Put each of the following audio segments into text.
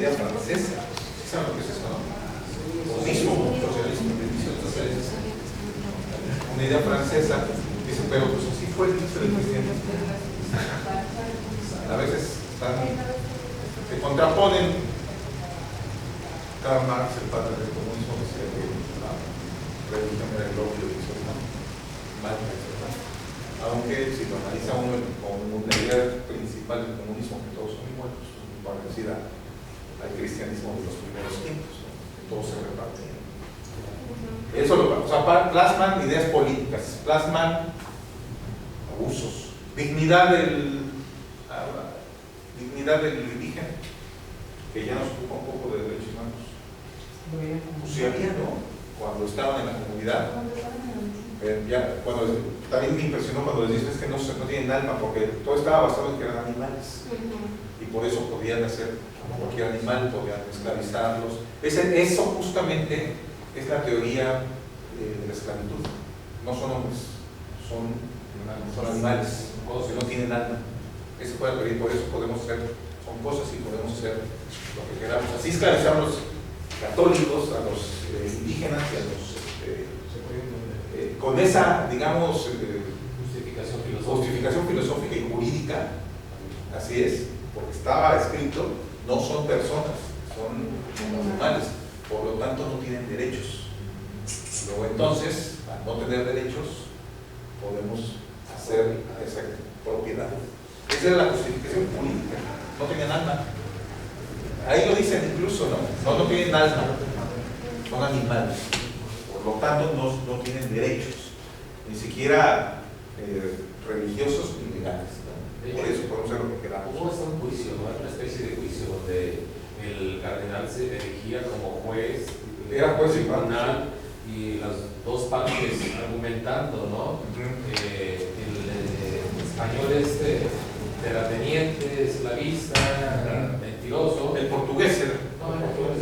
idea francesa. ¿Saben lo que es eso, no? Comunismo, socialismo, una idea francesa. Dice, pero pues así fue el inicio del cristianismo. A veces se contraponen. Karl Marx, el padre del comunismo, decía que la religión era el opio y eso, ¿no? Aunque si lo analiza uno como una idea principal del comunismo, que todos son iguales, es muy parecida al cristianismo de los primeros tiempos, ¿no? Que todos se reparten. Eso o sea, plasman ideas políticas, plasman abusos, dignidad del indígena, que ya nos ocupa un poco de derechos humanos. Pues sí había, ¿no? Cuando estaban en la comunidad. También me impresionó cuando les dices que no tienen alma, porque todo estaba basado en que eran animales. Y por eso podían hacer cualquier animal, podían esclavizarlos. Eso justamente es la teoría de la esclavitud. No son hombres, son animales, que no tienen alma. Esa fue la teoría, y por eso podemos hacer, son cosas y podemos hacer lo que queramos. Así esclavizaron a los católicos, a los indígenas y a los con esa, digamos, justificación filosófica y jurídica. Así es, porque estaba escrito, no son personas, son animales, por lo tanto no tienen derechos. Luego entonces, al no tener derechos, podemos hacer esa propiedad. Esa era la justificación política, no tenían alma. Ahí lo dicen incluso, ¿no? No tienen alma, son animales. Por lo tanto, no tienen derechos, ni siquiera religiosos ni legales, ¿no? Por eso podemos hacer lo que queramos. Hubo hasta un juicio, ¿no? Una especie de juicio donde el cardenal se elegía como juez, era juez y tribunal, y las dos partes argumentando, ¿no? El español terrateniente, esclavista, mentiroso. El portugués era. No,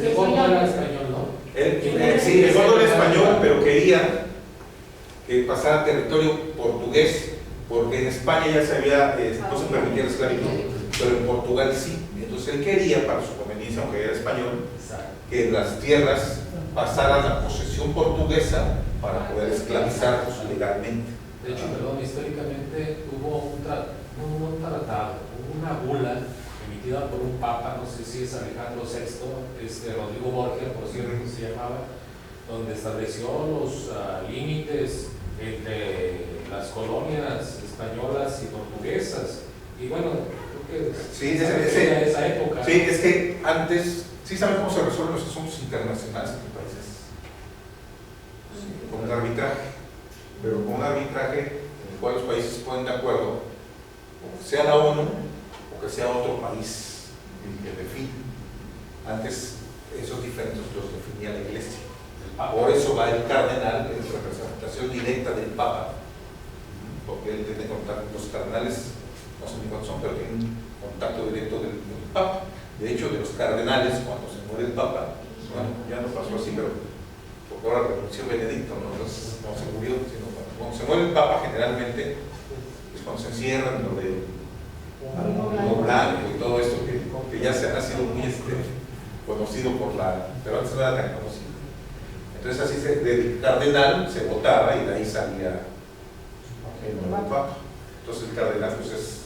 el gordo era español, ¿no? Sí, el gordo era español, pero quería que pasara territorio portugués, porque en España ya no se permitía la esclavitud, pero en Portugal sí. Entonces él quería, para su conveniencia, aunque era español, que las tierras pasaran a posesión portuguesa para poder esclavizarlos legalmente. De hecho, perdón, históricamente hubo un tratado, una bula emitida por un papa, no sé si es Alejandro VI, Rodrigo Borgia, por cierto, se llamaba, donde estableció los límites entre las colonias españolas y portuguesas. Y bueno, creo que sí, esa época. Sí, es que antes, ¿sí saben cómo se resuelven los asuntos internacionales en los países? Sí, con un arbitraje, pero con un arbitraje en el cual los países ponen de acuerdo, o que sea la ONU o que sea otro país el que define. Antes esos diferentes los definía la Iglesia. Por eso va el cardenal en representación directa del Papa, porque él tiene contacto, los cardenales no sé ni cuántos son, pero tienen contacto directo del Papa. De hecho, de los cardenales, cuando se muere el Papa, bueno, ya no pasó así, pero porque ahora renunció Benedicto, ¿no? Entonces no se murió, sino cuando se muere el Papa, generalmente es cuando se encierran lo de lo blanco y todo esto que ya ha sido muy conocido pero antes no era tan conocido. Entonces así del cardenal se votaba y de ahí salía el nuevo Papa. Entonces el cardenal pues es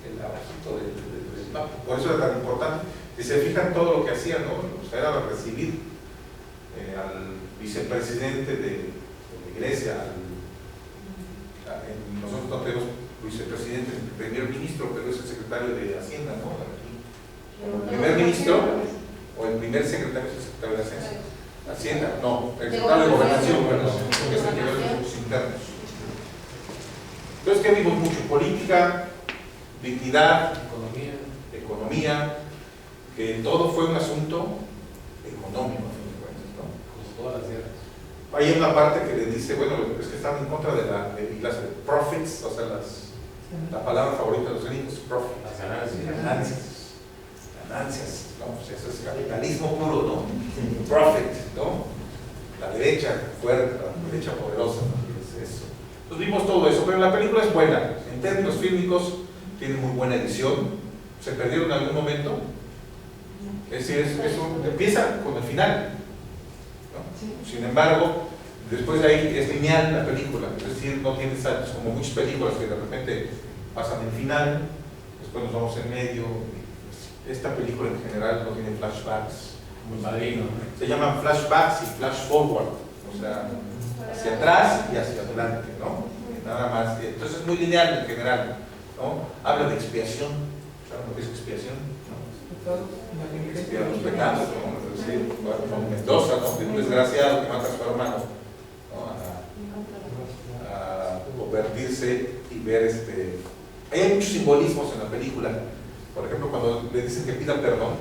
el abajito del Papa. Por eso era tan importante. Si se fijan todo lo que hacía, ¿no? O sea, era recibir al vicepresidente de la Iglesia, nosotros no tenemos vicepresidente, el primer ministro, pero es el secretario de Hacienda, ¿no? El primer ministro o el primer secretario es el secretario de Hacienda, no, el secretario de Gobernación, perdón, que es el que ve los asuntos internos. Entonces, ¿qué vimos mucho? Política, dignidad, economía, que todo fue un asunto económico, a fin de cuentas, ¿no? Con todas las guerras. Hay una parte que les dice, bueno, es que están en contra de las profits, o sea, la palabra favorita de los gringos, profit. Las ganancias. Ganancias, ¿no? Pues eso es capitalismo puro, ¿no? Profit, ¿no? La derecha fuerte, la derecha poderosa, ¿no? Es eso. Entonces vimos todo eso, pero la película es buena. En términos fílmicos, tiene muy buena edición. ¿Se perdieron en algún momento? Es decir, eso empieza con el final, ¿no? Sin embargo, después de ahí es lineal la película, es decir, no tiene saltos como muchas películas que de repente pasan el final, después nos vamos en medio. Esta película en general no tiene flashbacks. Muy padrino. Se llaman flashbacks y flash forward, o sea, hacia atrás y hacia adelante, ¿no? Nada más. Entonces es muy lineal en general, ¿no? Habla de expiación, ¿saben lo que es expiación? ¿No? Expiar los pecados, ¿no? Es decir, como Mendoza, ¿no? De un desgraciado que mata a su hermano, ¿no? A convertirse y ver Hay muchos simbolismos en la película. Por ejemplo, cuando le dicen que pida perdón,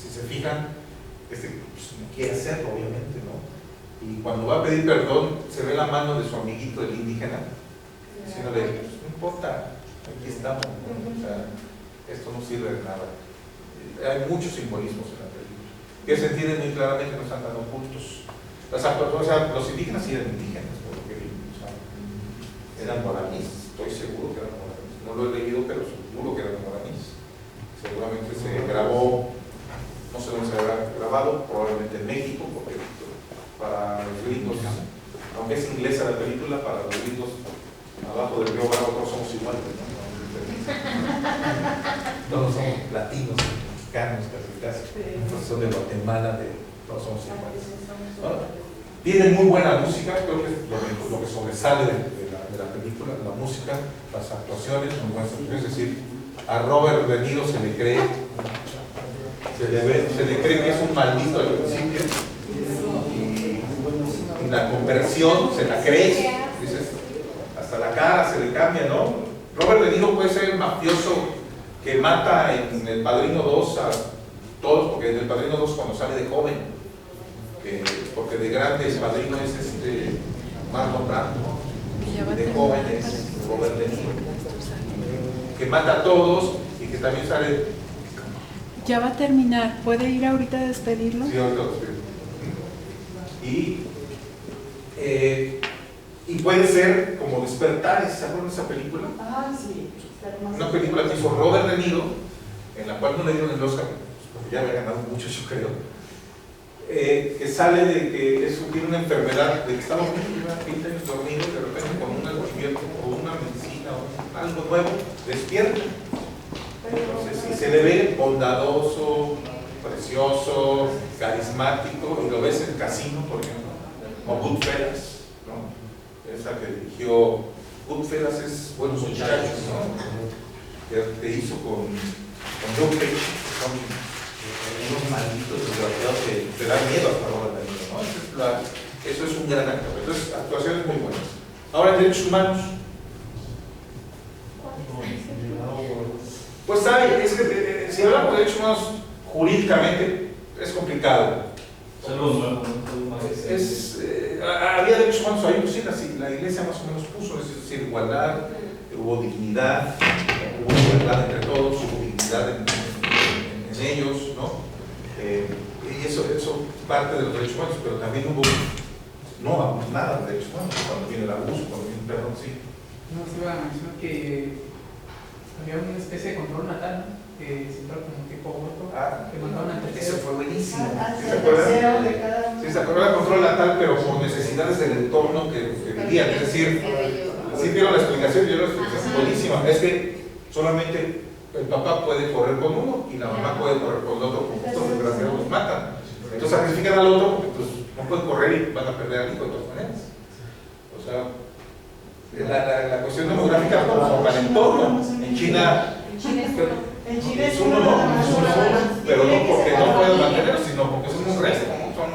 si se fijan, pues, no quiere hacerlo, obviamente, ¿no? Y cuando va a pedir perdón, se ve la mano de su amiguito, el indígena, diciéndole, pues, no importa, aquí estamos, ¿no? O sea, esto no sirve de nada. Hay muchos simbolismos en la película que se entienden muy claramente, no están tan ocultos. O sea, los indígenas sí eran indígenas, por lo que digo, o sea, eran guaraníes, estoy seguro que eran guaraníes. No lo he leído, pero seguro que eran guaraníes. Seguramente se grabó, no sé dónde se habrá grabado, probablemente en México, porque para los gringos, aunque es inglesa la película, para los gringos abajo del río Bravo todos somos iguales, ¿no? Todos somos latinos, mexicanos, casi, todos son de Guatemala, todos somos iguales. ¿No? Tienen muy buena música, creo que es lo que sobresale de la película, la música, las actuaciones, muy buenas actuaciones, es decir, a Robert De Niro se le cree que es un maldito al principio y la conversión se la cree, dices, hasta la cara se le cambia, ¿no? Robert De Niro puede ser el mafioso que mata en El Padrino 2 a todos, porque en El Padrino 2 cuando sale de joven, porque de grande el padrino es Marlon Brando, de joven es Robert De Niro, que mata a todos y que también sale. Ya va a terminar, ¿puede ir ahorita a despedirlo? Sí, ahorita lo despido. Y puede ser como Despertares, ¿se acuerdan de esa película? Ah, sí. Una película que hizo Robert De Niro, en la cual no le dieron el Oscar, porque ya había ganado mucho, yo creo, que sale de que tiene una enfermedad, de que estaba 20 años dormido, de repente con un antibiótico o una medicina o algo nuevo, despierta. Entonces, si se le ve bondadoso, precioso, carismático, y lo ves en Casino, por ejemplo, o Goodfellas, ¿no? Esa que dirigió Goodfellas es Buenos Muchachos, ¿no? Que hizo con Joe Pesci, son unos malditos desgraciados que te dan miedo hasta ahora también, ¿no? Eso es un gran actor. Entonces, actuaciones muy buenas. Ahora, derechos humanos. Pues sabe, es que si hablamos de derechos humanos jurídicamente es complicado. Había derechos humanos ahí, pues sí, la iglesia más o menos puso, es decir, igualdad, hubo dignidad, hubo igualdad entre todos, hubo dignidad en ellos, ¿no? Y eso parte de los derechos humanos, pero también no nada de derechos humanos, cuando viene el abuso, cuando viene un perro, sí. No, se iba a mencionar que había una especie de control natal, ¿no? Que se entró como tipo aborto, que mandaban al tercero. Eso fue buenísimo. Al ¿Sí se acuerdan? de cada uno. Sí, se acuerdan el control natal, pero por necesidades del entorno que vivían. Es decir, sí vieron la explicación, yo la explicación buenísima. Es que solamente el papá puede correr con uno y la mamá puede correr con el otro, porque estos desgraciados los matan. Entonces sacrifican al otro porque pues, no pueden correr y van a perder al hijo de todas maneras. O sea, la cuestión demográfica por el entorno. En China es uno, pero no porque no pueden mantenerlo, sino porque son un resto, son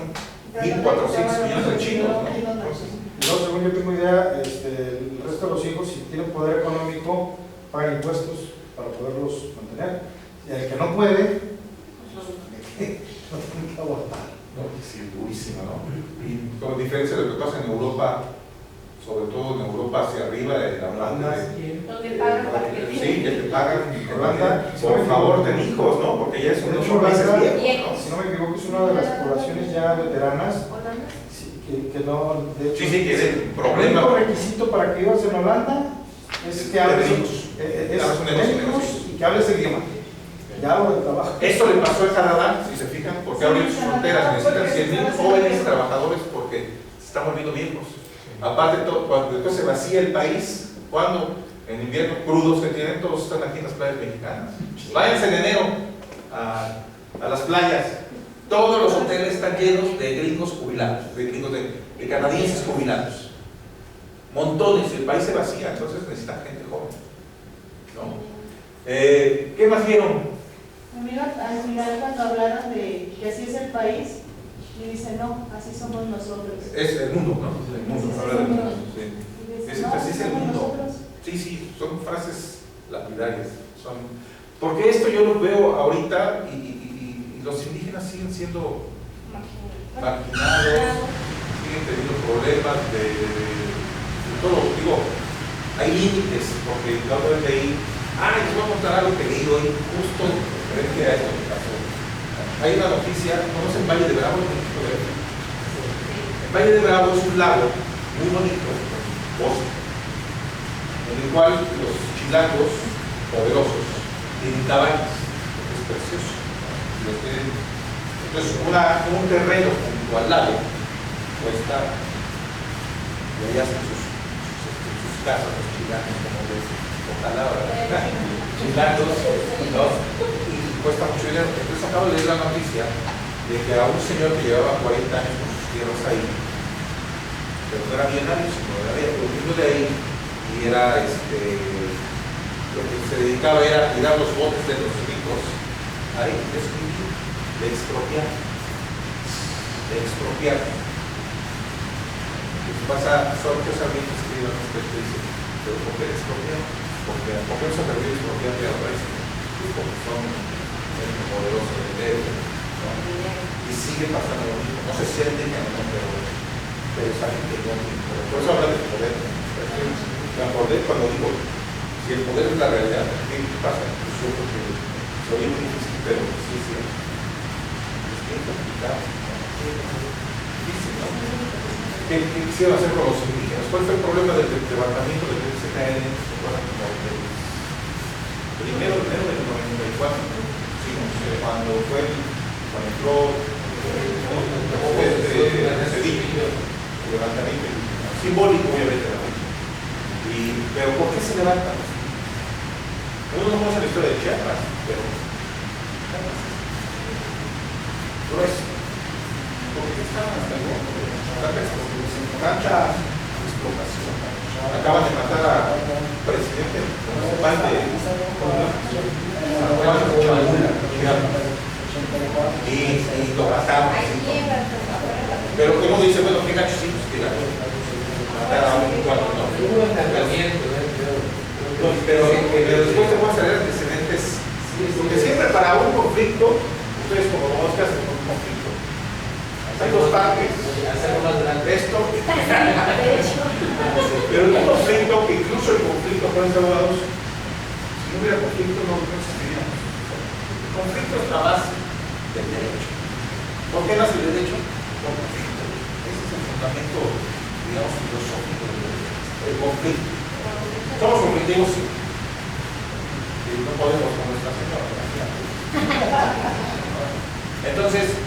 1.400 millones de chinos, ¿no? Entonces, no, según yo tengo idea, el resto de los hijos, si tienen poder económico, pagan impuestos para poderlos mantener. Y el que no puede, no tiene que aguantar. ¿no? Sí, durísima, ¿no? Y con diferencia de lo que pasa en Europa, sobre todo en Europa hacia arriba, en la Holanda, Donde pagan para que sí, que te pagan en Holanda, por favor, ten hijos, ¿no? Porque ya es un hecho más viejo, ¿no? Si no me equivoco, es una de las poblaciones ya veteranas que no, de hecho, Sí, que es el el problema. único requisito para que vivas en Holanda es que hables médicos y que hables el idioma. Ya lo del trabajo. Esto le pasó a Canadá, si se fijan, porque abrió sus fronteras. Necesitan 100,000 jóvenes trabajadores porque se están volviendo viejos. Aparte, cuando después se vacía el país, cuando en invierno crudos que tienen, todos están aquí en las playas mexicanas. Váyanse en enero a las playas. Todos los hoteles están llenos de gringos jubilados, de canadienses jubilados. Montones, el país se vacía, entonces necesitan gente joven, ¿no? ¿Qué más vieron? Mira, al final cuando hablaron de que así es el país, y dice, no, así somos nosotros. Es el mundo, ¿no? El mundo, habla del mundo. Sí. Y dice, Es, no, así es el somos mundo. nosotros. Sí, son frases lapidarias. Porque esto yo lo veo ahorita y los indígenas siguen siendo marginados, siguen teniendo problemas de todo. Digo, hay límites, porque la otra vez leí, les voy a contar algo que leí hoy, justo referente a esto que pasó. Hay una noticia, ¿conocen Valle de Bravo? El Valle de Bravo es un lago muy bonito, bosque, en el cual los chilangos poderosos tienen cabañas, es precioso. Entonces, un terreno junto al lago cuesta, y ahí hacen sus casas, los chilangos, como ves, ojalá, ¿verdad? Chilangos, ¿no? Y cuesta mucho dinero. Entonces, acabo de leer la noticia de que a un señor que llevaba 40 años con sus tierras ahí, pero no era millonario, sino era produciendo de ahí, y era lo que se dedicaba era tirar los botes de los ricos ahí, de expropiar. Pasa, son muchos amigos que escriben al respecto y dicen, pero ¿por qué expropiar? ¿Por qué no se permite expropiar de la país? Porque son el poderoso del dinero, ¿no? Y sigue pasando lo mismo. No sé si él tenga o no, pero saben que no. Por eso habla del poder. Me acordé cuando digo, si el poder es la realidad, ¿qué pasa? Yo creo que soy muy difícil, pero sí, es bien complicado. Difícil, ¿no? ¿Qué quisieron hacer con los indígenas? ¿Cuál fue el problema del levantamiento del CKN? Primero de enero del 94, sí, cuando entró Cedillo, el levantamiento simbólico, obviamente, pero ¿por qué se levantan? Uno no conoce la historia de Chiapas, pero grueso. ¿Por qué estaban hasta el mundo? Mucha explotación. Acaban de matar a un presidente municipal de y lo mataron. Pero como dice, bueno, qué gacho sí, pues qué gacho. Matar a un cuatro, no. Pero después te voy a salir antecedentes, porque siempre para un conflicto, ustedes como conozcan un conflicto. Hay dos partes, esto, pero un conflicto que incluso el conflicto pueden ser abogados, si no hubiera conflicto no existiría. El conflicto es la base del derecho. ¿Por qué nace el derecho? Por conflicto. Ese es el fundamento, digamos, filosófico del derecho. El conflicto. Somos conflictivos, sí. Y no podemos con nuestra señora. Entonces,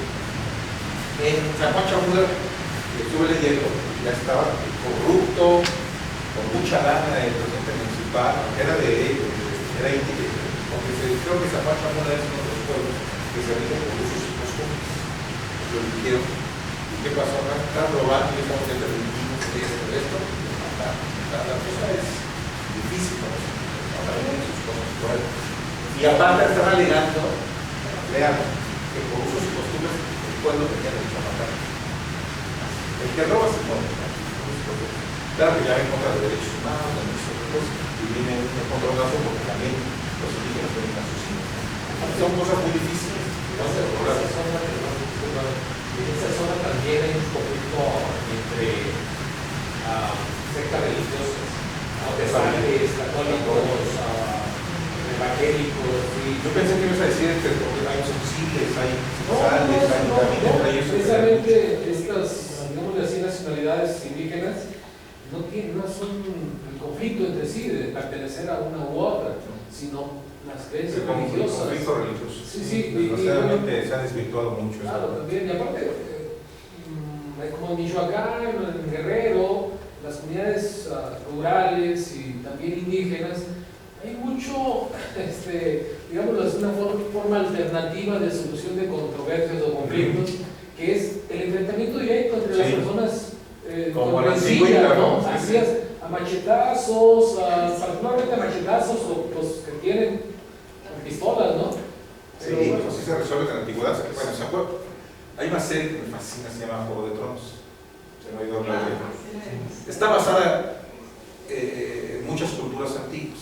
en San Juan Chamula, estuve leyendo, ya estaba corrupto, con mucha lana del presidente municipal, era indígena, porque creo que San Juan Chamula es uno de los pueblos que se rigen por usos y costumbres. Lo eligieron. ¿Y qué pasó? Están robando y estamos dentro de esto. La cosa es difícil, ¿no? Y aparte están alegando, vean, que por usos y costumbres pueblo tenía derecho a matar. El que roba se pone. Claro que ya va en contra de derechos humanos, de nosotros, y viene en contra de razón porque también los indígenas tienen asesinos. Son cosas muy difíciles. En esa zona también hay un conflicto entre sectas religiosas, protestantes, católicos, evangélicos. Yo pensé que ibas a decir que hay sensibles, hay sales, hay caminos, hay eso. Precisamente estas, digámosle así, nacionalidades indígenas no son el conflicto entre sí de pertenecer a una u otra, sino las creencias El religiosas. conflicto religioso. Sí, sí, Desgraciadamente se ha desvirtuado mucho. Claro, también, y aparte, como en Michoacán, en Guerrero, las comunidades rurales y también indígenas, hay mucho, digámoslo, es una forma alternativa de solución de controversias o conflictos, que es el enfrentamiento directo entre las personas como la sencillas, antigüedad, ¿no? ¿no? Así es, a machetazos, particularmente a machetazos, o los que tienen pistolas, ¿no? Sí, pues así se resuelve en la antigüedad. Bueno, ¿se acuerdan? Hay una serie que me fascina, se llama Juego de Tronos. Se me ha oído hablar de ella. Está basada en muchas culturas antiguas.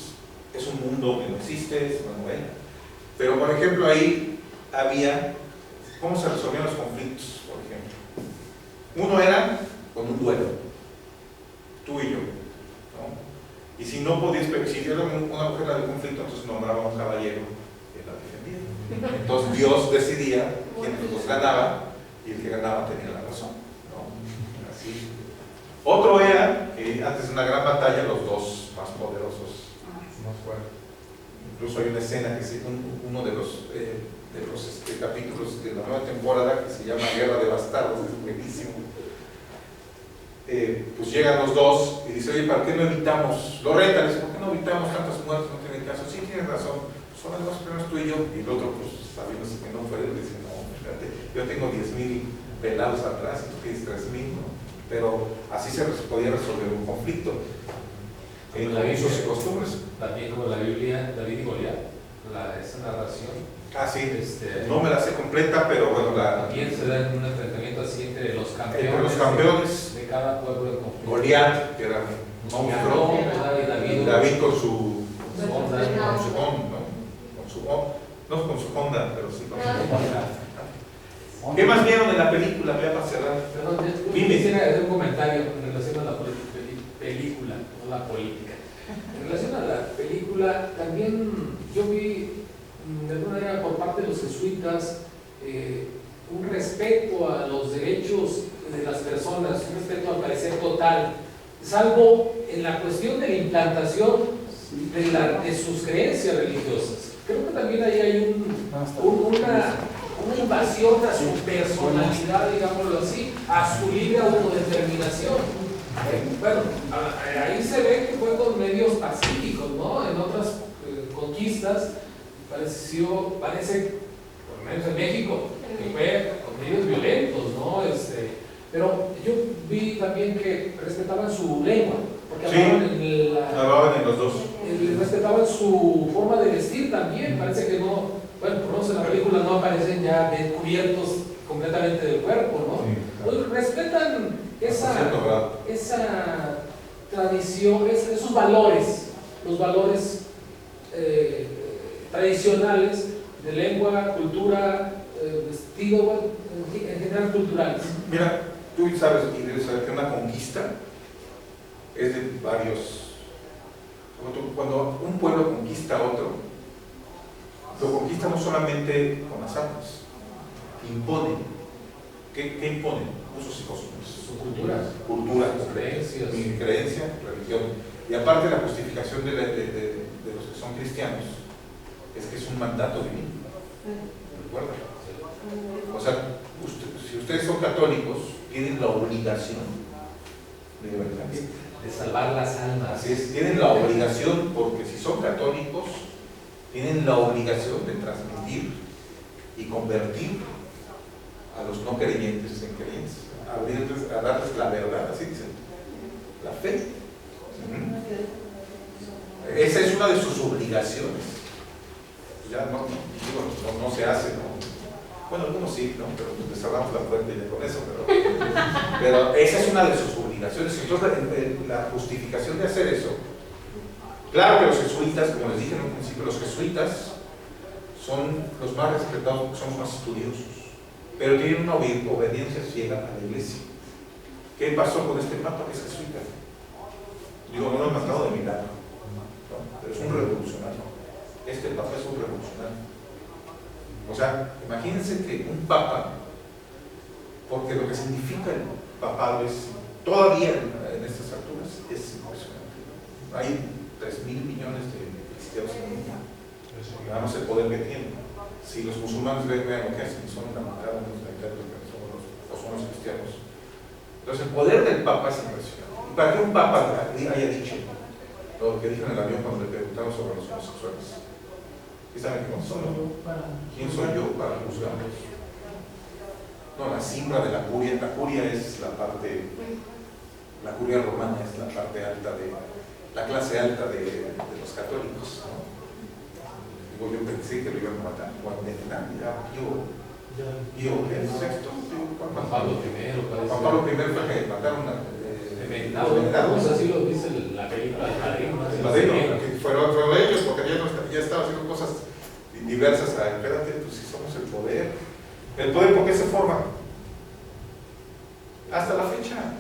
Es un mundo que no existe, es una novela. Pero, por ejemplo, ahí había cómo se resolvían los conflictos, por ejemplo. Uno era con un duelo, tú y yo, ¿no? Y si no podías, si era una mujer la de conflicto, entonces nombraba a un caballero que la defendía. Entonces Dios decidía quién de los dos ganaba, y el que ganaba tenía la razón, ¿no? Así. Otro era que antes de una gran batalla, los dos más poderosos, más fuertes. Incluso hay una escena que es uno de los capítulos de la nueva temporada que se llama Guerra de Bastardos, es buenísimo. Pues llegan los dos y dice, oye, ¿para qué no evitamos? Loretta le dice, ¿por qué no evitamos tantas muertes? No tiene caso. Sí, tienes razón. Son las dos primeras tú y yo. Y el otro, pues, sabiendo que no puede, le dice, no, fíjate, yo tengo 10,000 pelados atrás y tú tienes 3,000, ¿no? Pero así se podía resolver un conflicto. En la usos y costumbres. También como la Biblia, David y Goliat, esa narración. Ah, sí. No me la sé completa, pero bueno, también se da en un enfrentamiento así entre los campeones de cada pueblo de conflicto. Goliat, que era un monstruo. David con su Honda, pero sí con su Honda. ¿Qué más vieron en la película? Ya para cerrar. Perdón, yo quisiera hacer un comentario en relación a la película, no la política. En relación a la película, también yo vi de alguna manera por parte de los jesuitas un respeto a los derechos de las personas, un respeto al parecer total, salvo en la cuestión de la implantación de sus creencias religiosas. Creo que también ahí hay una invasión a su personalidad, digámoslo así, a su libre autodeterminación. Bueno, ahí se ve que fue con medios pacíficos, ¿no? En otras conquistas parece, por lo menos en México, que fue con medios violentos, ¿no? Pero yo vi también que respetaban su lengua, porque hablaban en los dos. Respetaban su forma de vestir también, parece que no, bueno, por lo menos en la película no aparecen ya descubiertos completamente del cuerpo, ¿no? Sí, claro. Pues respetan esa tradición, esos valores, los valores tradicionales de lengua, cultura, vestido, en general culturales. Mira, tú sabes y debes saber que una conquista es de varios. Cuando un pueblo conquista a otro, lo conquista no solamente con las armas, impone. ¿Qué impone? Usos y costumbres. Su cultura. Cultura, creencias. Creencia, religión. Y aparte la justificación de los que son cristianos es que es un mandato divino. ¿Recuerda? O sea, si ustedes son católicos, tienen la obligación de salvar las almas. Así es, tienen la obligación, porque si son católicos, tienen la obligación de transmitir y convertir a los no creyentes en creyentes, a darles la verdad, así dicen, la fe. Esa es una de sus obligaciones. Ya no se hace, ¿no? Bueno, algunos sí, ¿no? Pero les cerramos la puerta y con eso, pero esa es una de sus obligaciones. Entonces, la justificación de hacer eso, claro que los jesuitas, como les dije en un principio, los jesuitas son los más respetados porque son los más estudiosos, pero tienen una obediencia ciega a la iglesia. ¿Qué pasó con este papa que es jesuita? Digo, no lo han matado de milagro, ¿no? Pero es un revolucionario. Este papa es un revolucionario. O sea, imagínense que un papa, porque lo que significa el papado es, todavía en estas alturas, es impresionante. Hay 3,000 millones de cristianos en el mundo. Nada más el poder que tienen. Si los musulmanes vean lo que hacen, son una matada, los cristianos. Entonces el poder del Papa es impresionante. Y para que un Papa haya dicho lo que dijo en el avión cuando le preguntaron sobre los homosexuales. ¿Y saben quién son? ¿Quién soy yo para juzgarlos? No, la cimbra de la curia es la parte, la curia romana es la parte alta la clase alta de los católicos, ¿no? Digo, yo pensé que lo iban a matar cuando ¿qué es sexto? Juan Pablo I. Juan Pablo I fue que mataron a Envenenado, pues así lo dice la película de Padrino. Que fueron otro de ellos, porque ya estaba haciendo cosas diversas. Espérate, pues si somos el poder. ¿El poder por qué se forma? Hasta la fecha.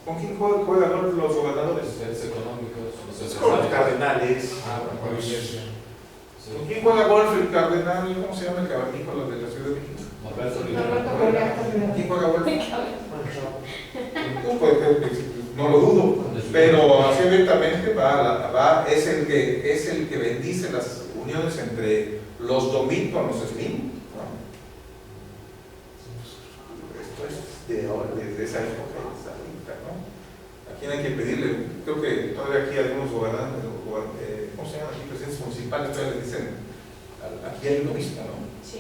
¿Con quién juegan los gobernadores? Los seres económicos, los Con los cardenales. con la iglesia. ¿Con quién juega golf el cardenal? ¿Cómo se llama el cavernícola de la Ciudad de México? Norberto Norberto Rivera. Rivera. ¿Quién juega golf? No lo dudo, pero así abiertamente es el que bendice las uniones entre los Domín con los Slim, ¿no? Esto es desde esa época, ¿no? ¿A quién hay que pedirle? Creo que todavía aquí algunos gobernantes, ¿cómo se llaman aquí? Presidentes municipales todavía le dicen, aquí hay un obispo, ¿no? Sí.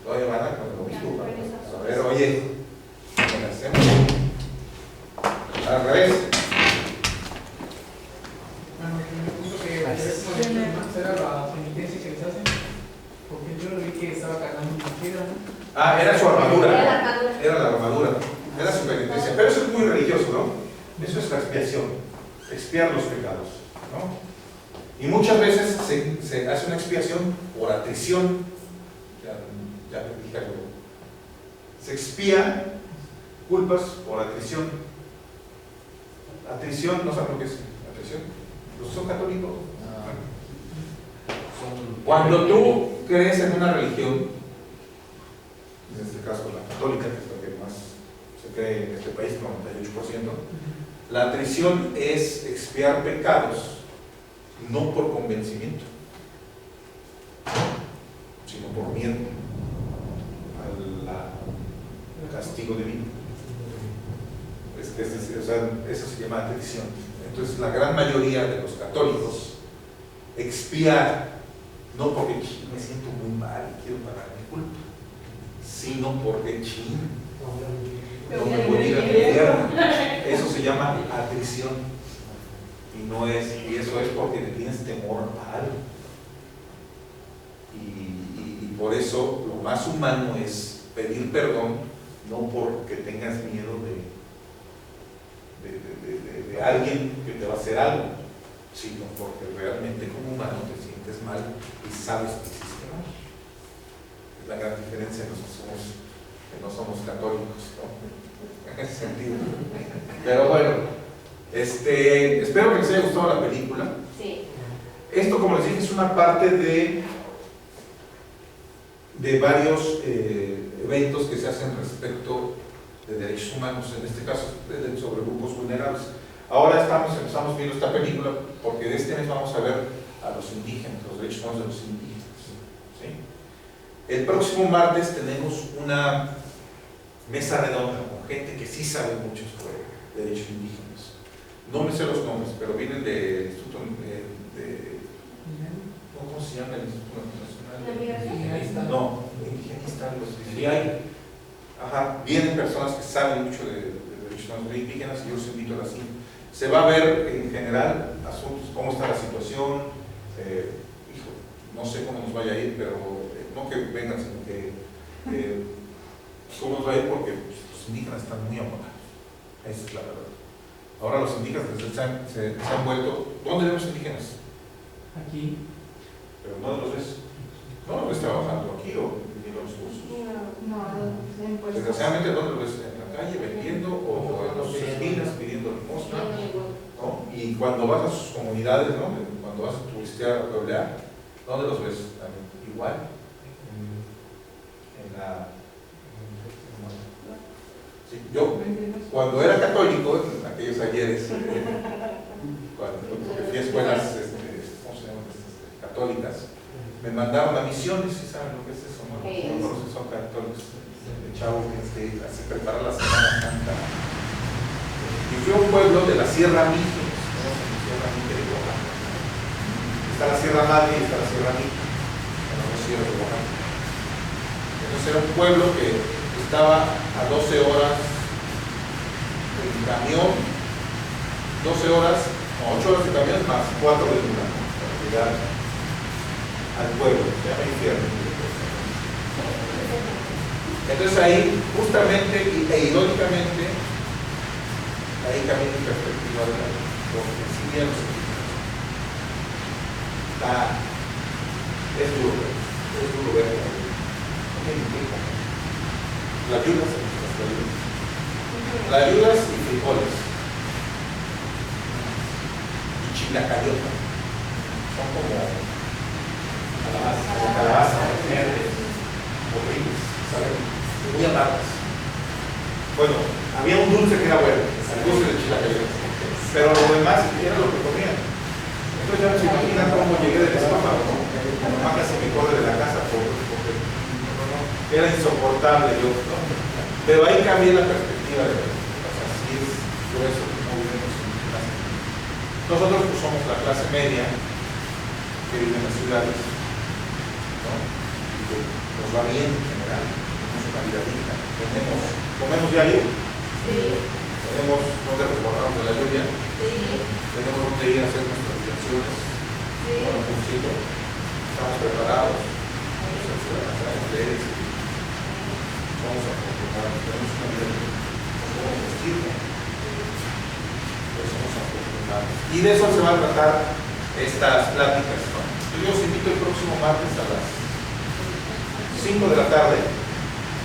Todavía van a con el obispo. A ver, oye, ¿qué hacemos? Al revés. Bueno, el primer punto que era la penitencia que les hacen, porque yo lo vi que estaba cargando una piedra, ¿no? Era su armadura. Era la armadura. Era la armadura. Era su penitencia. Pero eso es muy religioso, ¿no? Eso es la expiación. Expiar los pecados, ¿no? Y muchas veces se hace una expiación por atrición. Ya dije algo. Se expía culpas por atrición. Atrición, no saben lo que es atrición. Los son católicos. Cuando tú crees en una religión, en este caso la católica, que es la que más se cree en este país, 98%, la atrición es expiar pecados, no por convencimiento, sino por miedo al castigo divino. Eso se llama atrición. Entonces la gran mayoría de los católicos expiar no porque me siento muy mal y quiero pagar mi culpa, sino porque no me voy a ir al infierno. Eso se llama atrición y eso es porque le tienes temor a algo. Y por eso lo más humano es pedir perdón, no porque tengas miedo de alguien que te va a hacer algo, sino porque realmente como humano te sientes mal y sabes que hiciste mal. Es la gran diferencia que no somos católicos, ¿no? En ese sentido. Pero bueno, espero que les haya gustado la película. Sí. Esto, como les dije, es una parte de varios eventos que se hacen respecto de derechos humanos, en este caso sobre grupos vulnerables. Ahora empezamos viendo esta película porque de este mes vamos a ver a los indígenas, los derechos humanos de los indígenas, ¿sí? El próximo martes tenemos una mesa redonda con gente que sí sabe mucho sobre derechos indígenas. No me sé los nombres, pero vienen del Instituto ¿cómo se llama el Instituto Nacional? No, indigenistas, vienen personas que saben mucho de derechos humanos indígenas y yo los invito a la cita. Se va a ver en general asuntos, cómo está la situación, no sé cómo nos vaya a ir, pero no que vengan, sino que cómo nos va a ir porque los indígenas están muy abandonados. Esa es la verdad. Ahora los indígenas se han vuelto. ¿Dónde ven los indígenas? Aquí. Pero no los ves. No los ves trabajando aquí o viviendo los cursos. No, Desgraciadamente, ¿dónde los ves? ¿En la calle vendiendo o en las esquinas pidiendo limosna? ¿No? Y cuando vas a sus comunidades, ¿no? Cuando vas a turistear, a pueblear, ¿dónde los ves? Igual. Sí, yo, cuando era católico, en aquellos ayeres, porque fui a escuelas ¿cómo se llaman? Católicas, me mandaron a Misiones, ¿sí saben lo que es eso? ¿No? Sí. Un proceso católico de chavo que se prepara la Semana Santa. Y fui a un pueblo de la Sierra Mije, Sierra Mije de Oaxaca. Está la Sierra Madre y está la Sierra Mije, en la Sierra de Oaxaca. Entonces era un pueblo que estaba a 12 horas en camión, 12 horas, no, 8 horas de camión más 4 de luna para llegar al pueblo, se llama Infierno. Entonces ahí, justamente e irónicamente, ahí cambia mi perspectiva de la vida, porque si bien los es duro ver la vida. La ayudas, las ayudas y frijoles y chilacayota son como calabaza, verdes, horribles, ¿saben? Muy amargas. Bueno, había un dulce que era bueno, el dulce de chilacayota, pero lo demás era lo que comían. Entonces ya no se imaginan cómo llegué del estómago, ¿no? Mi mamá casi me corre de la casa porque era insoportable yo, ¿no? Pero ahí cambié la perspectiva de ver. O sea, sí es grueso como vivimos en clase. Nosotros pues somos la clase media que vive en las ciudades, ¿no? Y que nos va bien en general, tenemos una vida digna, comemos diario, Sí. tenemos donde resguardarnos de la lluvia, Sí. tenemos donde ir a hacer nuestras meditaciones, Sí. con un cursito, estamos preparados, vamos a hacer la casa de ustedes, vamos a comportarnos, tenemos una vida digna, nos podemos vestir, ¿no? Pues somos afortunados. Y de eso se van a tratar estas pláticas, ¿no? Yo los invito el próximo martes a las 5 de la tarde.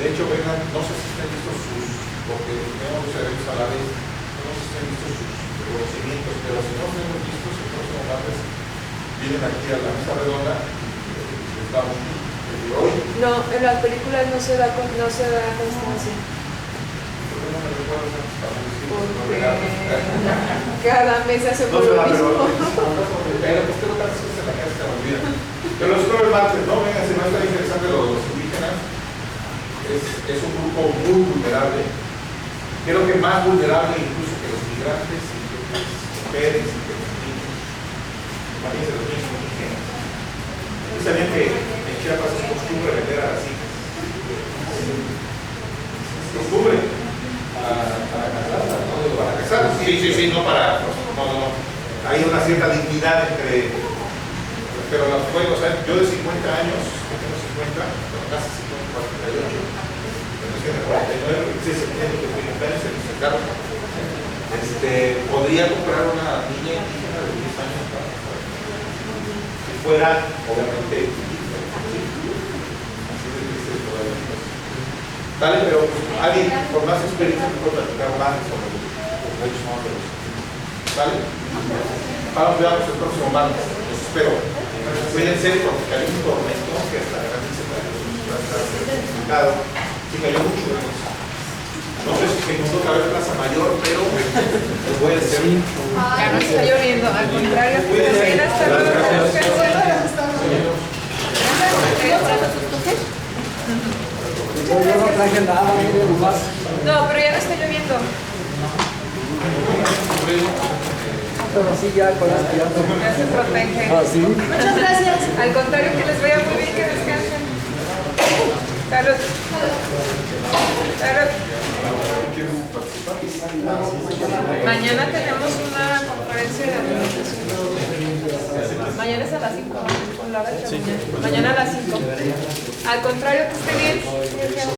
De hecho, vengan, no sé si estén listos sus, porque tenemos los eventos a la vez, no sé si estén listos sus reconocimientos, pero si no estén listos el próximo martes, vienen aquí a la mesa redonda y les damos hoy. No, en las películas no se da constancia. ¿Por qué no me recuerdas antes para decir no Porque regalos? cada mes hace No por se lo va, mismo. pero pues tengo tantas cosas en la casa que me olvidan. Pero los espero el martes, ¿no? Venga, si no está interesante lo de los indígenas, es un grupo muy vulnerable. Creo que más vulnerable incluso que los migrantes y que las mujeres y que los niños. Imagínense los niños son indígenas. ¿Ustedes sabían que en Chiapas es costumbre vender a las hijas? Es costumbre. Para casar, sí, no para. No. Hay una cierta dignidad entre. Pero bueno, o sea, yo de 50 años, yo tengo 50, pero casi 50, 48. Entonces, en el 49, 26 septiembre que fui cumpleaños en el carro. Podría comprar una niña indígena de 10 años para casar. Si fuera, obviamente, así de triste todavía. Dale, pero alguien con más experiencia me puede platicar más sobre los derechos humanos de los indígenas. ¿Vale? Vamos, veamos el próximo martes. Los espero. Cuídense porque hay un tormento que hasta la graniza va a estar complicado. Sí, cayó mucho. No sé si se inundó otra vez Plaza Mayor, pero lo voy a decir. Ya no está lloviendo, al contrario, también hasta Yo no traje nada, mire nomás. No, pero ya no está lloviendo. Pero sí, ya con las que ya Ya se protege. Ah, sí. Muchas gracias. Al contrario, que les vaya muy bien, que descansen. Salud. Salud. Mañana tenemos una conferencia de administración. Mañana es a las 5. Mañana a las 5. Al contrario, que esté bien.